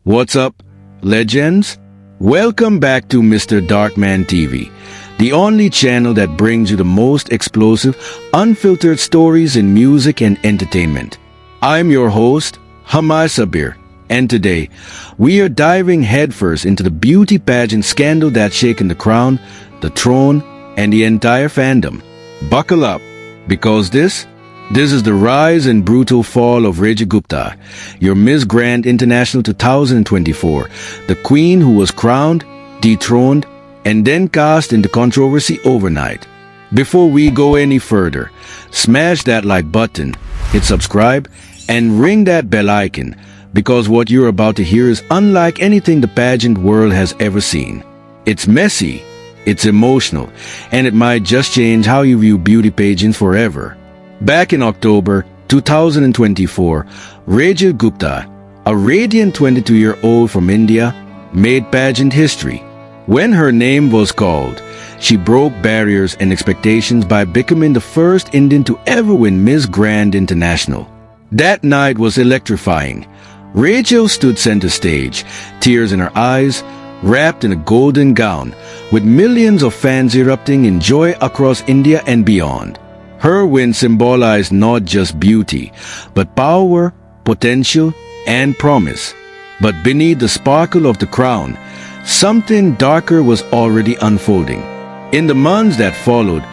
What's up, legends? Welcome back to Mr. Darkman TV, the only channel that brings you the most explosive, unfiltered stories in music and entertainment. I'm your host, Humaz Sabir, and today, we are diving headfirst into the beauty pageant scandal that's shaken the crown, the throne, and the entire fandom. Buckle up, because this is the rise and brutal fall of Gupta, your Miss Grand International 2024, the queen who was crowned, dethroned, and then cast into controversy overnight. Before we go any further, smash that like button, hit subscribe, and ring that bell icon, because what you're about to hear is unlike anything the pageant world has ever seen. It's messy, it's emotional, and it might just change how you view beauty pageants forever. Back in October 2024, Gupta, a radiant 22-year-old from India, made pageant history. When her name was called, she broke barriers and expectations by becoming the first Indian to ever win Miss Grand International. That night was electrifying. Rachel stood center stage, tears in her eyes, wrapped in a golden gown, with millions of fans erupting in joy across India and beyond. Her win symbolized not just beauty, but power, potential, and promise. But beneath the sparkle of the crown, something darker was already unfolding. In the months that followed,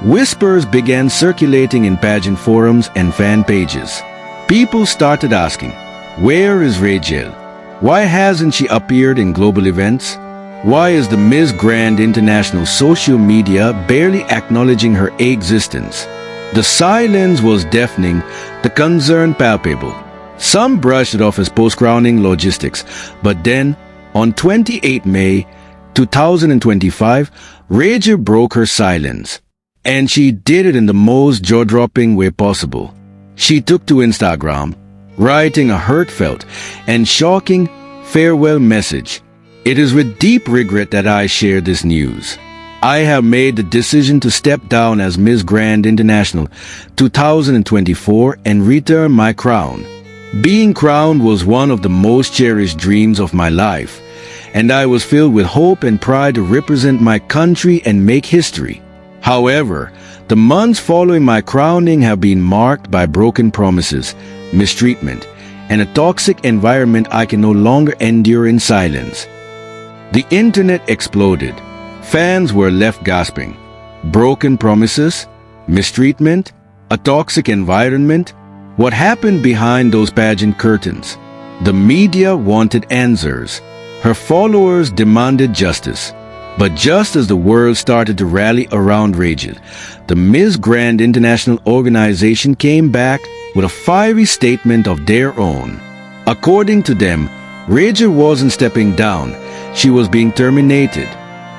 whispers began circulating in pageant forums and fan pages. People started asking, where is Rachel? Why hasn't she appeared in global events? Why is the Miss Grand International social media barely acknowledging her existence? The silence was deafening, the concern palpable. Some brushed it off as post-crowning logistics, but then, on 28 May 2025, Rachel broke her silence. And she did it in the most jaw-dropping way possible. She took to Instagram, writing a heartfelt and shocking farewell message. It is with deep regret that I share this news. I have made the decision to step down as Miss Grand International 2024 and return my crown. Being crowned was one of the most cherished dreams of my life, and I was filled with hope and pride to represent my country and make history. However, the months following my crowning have been marked by broken promises, mistreatment, and a toxic environment I can no longer endure in silence. The internet exploded. Fans were left gasping. Broken promises, mistreatment, a toxic environment. What happened behind those pageant curtains? The media wanted answers. Her followers demanded justice. But just as the world started to rally around Rachel, the Miss Grand International organization came back with a fiery statement of their own. According to them, Rachel wasn't stepping down, she was being terminated.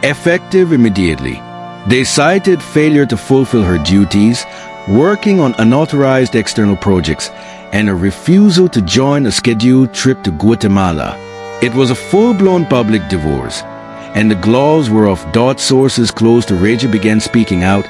Effective immediately. They cited failure to fulfill her duties, working on unauthorized external projects, and a refusal to join a scheduled trip to Guatemala. It was a full-blown public divorce, and the gloves were off. Sources close to Rachel began speaking out,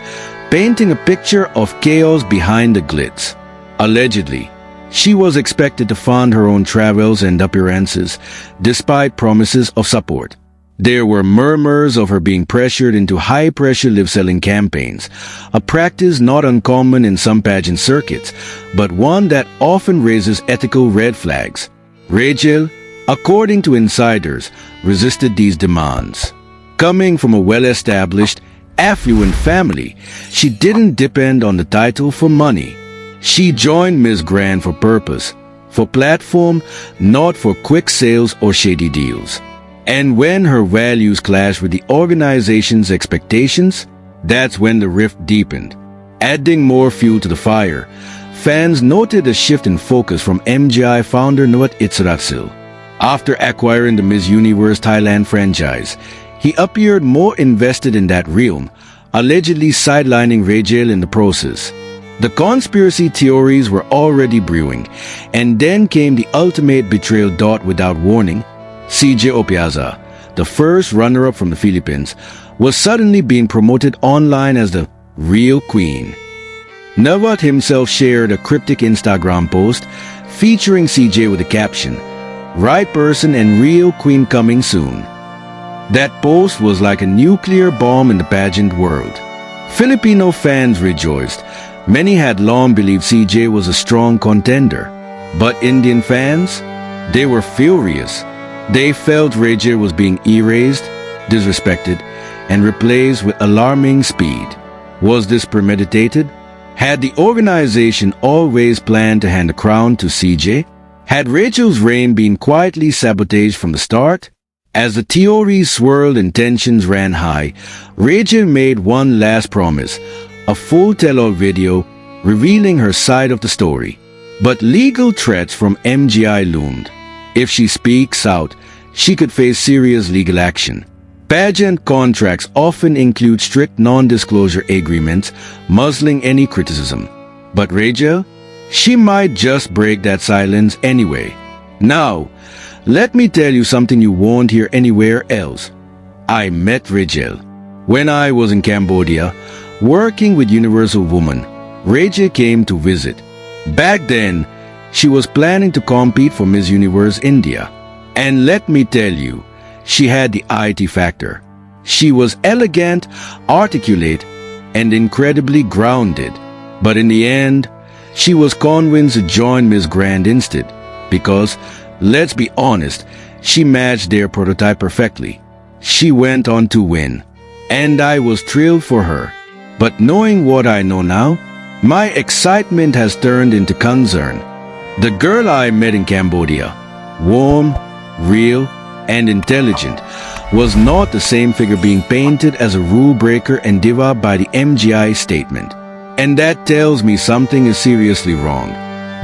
painting a picture of chaos behind the glitz. Allegedly, she was expected to fund her own travels and appearances, despite promises of support. There were murmurs of her being pressured into high-pressure live-selling campaigns, a practice not uncommon in some pageant circuits, but one that often raises ethical red flags. Rachel, according to insiders, resisted these demands. Coming from a well-established, affluent family, she didn't depend on the title for money. She joined Miss Grand for purpose, for platform, not for quick sales or shady deals. And when her values clashed with the organization's expectations, that's when the rift deepened. Adding more fuel to the fire, fans noted a shift in focus from MGI founder Nawat. After acquiring the Miss Universe Thailand franchise, he appeared more invested in that realm, allegedly sidelining Rachel in the process. The conspiracy theories were already brewing, and then came the ultimate betrayal. Without warning, Opiaza, the first runner-up from the Philippines, was suddenly being promoted online as the real queen. Nawat himself shared a cryptic Instagram post featuring CJ with the caption, right person and real queen coming soon. That post was like a nuclear bomb in the pageant world. Filipino fans rejoiced. Many had long believed CJ was a strong contender. But Indian fans? They were furious. They felt Reggie was being erased, disrespected, and replaced with alarming speed. Was this premeditated? Had the organization always planned to hand the crown to CJ? Had Rachel's reign been quietly sabotaged from the start? As the theories swirled and tensions ran high, Rachel made one last promise, a full tell-all video revealing her side of the story. But legal threats from MGI loomed. If she speaks out, she could face serious legal action. Pageant contracts often include strict non-disclosure agreements, muzzling any criticism. But Rachel? She might just break that silence anyway. Now, let me tell you something you won't hear anywhere else. I met Rachel when I was in Cambodia, working with Universal Woman. Rachel came to visit. Back then, she was planning to compete for Miss Universe India. And let me tell you, she had the IT factor. She was elegant, articulate, and incredibly grounded. But in the end, she was convinced to join Miss Grand instead. Because, let's be honest, she matched their prototype perfectly. She went on to win. And I was thrilled for her. But knowing what I know now, my excitement has turned into concern. The girl I met in Cambodia, warm, real, and intelligent, was not the same figure being painted as a rule breaker and diva by the MGI statement. And that tells me something is seriously wrong.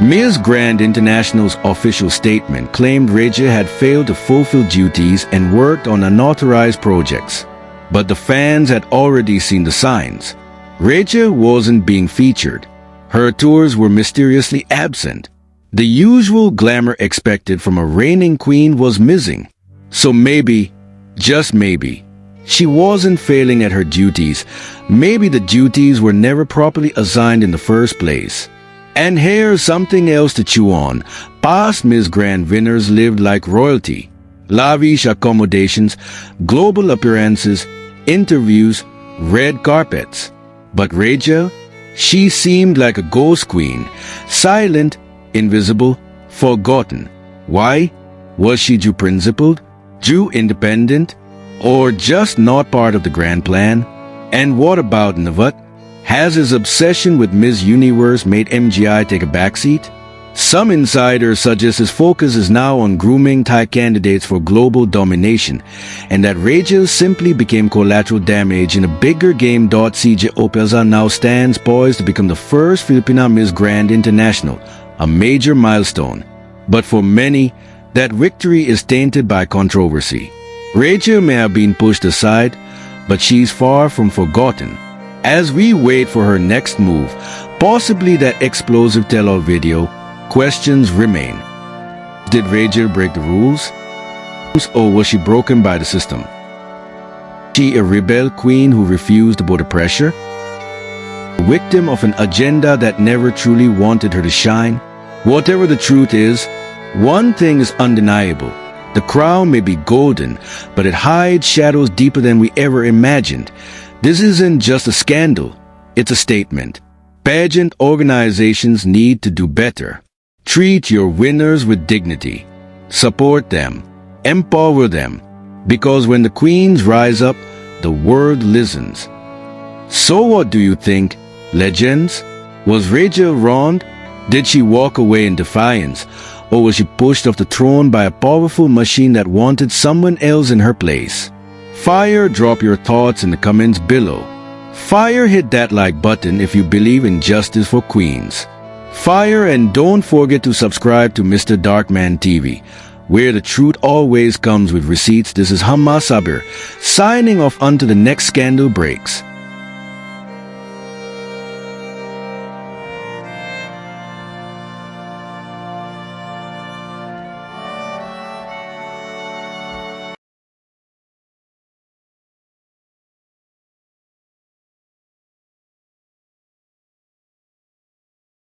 Ms. Grand International's official statement claimed Rachel had failed to fulfill duties and worked on unauthorized projects. But the fans had already seen the signs. Rachel wasn't being featured. Her tours were mysteriously absent. The usual glamour expected from a reigning queen was missing. So maybe, just maybe, she wasn't failing at her duties. Maybe the duties were never properly assigned in the first place. And here's something else to chew on. Past Miss Grand winners lived like royalty. Lavish accommodations, global appearances, interviews, red carpets. But Rachel? She seemed like a ghost queen, silent, invisible, forgotten. Why? Was she too principled, too independent, or just not part of the grand plan? And what about Nawat? Has his obsession with Miss Universe made MGI take a backseat? Some insiders suggest his focus is now on grooming Thai candidates for global domination, and that Rachel simply became collateral damage in a bigger game. CJ Opiaza now stands poised to become the first Filipina Miss Grand International, a major milestone. But for many, that victory is tainted by controversy. Rachel may have been pushed aside, but she's far from forgotten. As we wait for her next move, possibly that explosive tell-all video, questions remain. Did Rachel break the rules? Or was she broken by the system? Was she a rebel queen who refused to bow to pressure? A victim of an agenda that never truly wanted her to shine? Whatever the truth is, one thing is undeniable. The crown may be golden, but it hides shadows deeper than we ever imagined. This isn't just a scandal, it's a statement. Pageant organizations need to do better. Treat your winners with dignity. Support them. Empower them. Because when the queens rise up, the world listens. So what do you think, legends? Was Rachel wronged? Did she walk away in defiance? Or was she pushed off the throne by a powerful machine that wanted someone else in her place? Fire, drop your thoughts in the comments below. Fire, hit that like button if you believe in justice for queens. Fire, and don't forget to subscribe to Mr. Darkman TV, where the truth always comes with receipts. This is Humaz Sabir, signing off until the next scandal breaks.